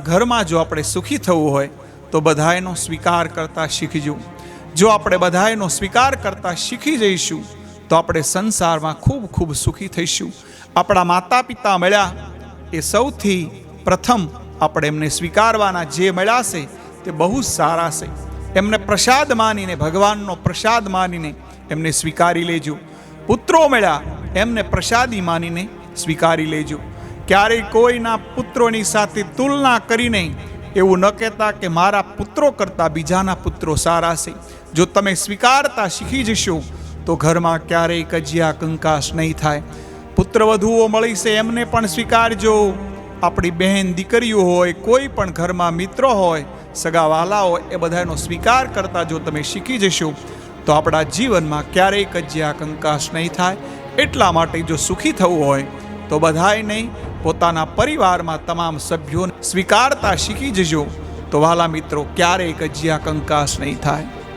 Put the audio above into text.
ઘરમાં જો આપણે સુખી થવું હોય તો બધાયનો સ્વીકાર કરતા શીખજો. જો આપણે બધાયનો સ્વીકાર કરતા શીખી જઈશું તો આપણે સંસારમાં ખૂબ ખૂબ સુખી થઈશું. આપણા માતા પિતા મળ્યા એ સૌથી પ્રથમ આપણે એમને સ્વીકારવાના. જે મળ્યા છે તે બહુ સારા છે. એમને પ્રસાદ માનીને, ભગવાનનો પ્રસાદ માનીને એમને સ્વીકારી લેજો. પુત્રો મળ્યા એમને પ્રસાદી માનીને સ્વીકારી લેજો. ક્યારેય કોઈના પુત્રોની સાથે તુલના કરીને એવું ન કહેતા કે મારા પુત્રો કરતાં બીજાના પુત્રો સારા છે. જો તમે સ્વીકારતા શીખી જશો તો ઘરમાં ક્યારેય કજિયા કંકાસ નહીં થાય. પુત્રવધુઓ મળી છે એમને પણ સ્વીકારજો. આપણી બહેન દીકરીઓ હોય, કોઈ પણ ઘરમાં મિત્રો હોય, સગાવાલા હોય, એ બધાનો સ્વીકાર કરતા જો તમે શીખી જશો તો આપણા જીવનમાં ક્યારેય કજિયા કંકાસ નહીં થાય. એટલા માટે જો સુખી થવું હોય તો બધાય નહીં, પોતાના પરિવારમાં તમામ સભ્યોને સ્વીકારતા શીખી જજો તો વાલા મિત્રો ક્યારેય કજિયા કંકાસ નહીં થાય.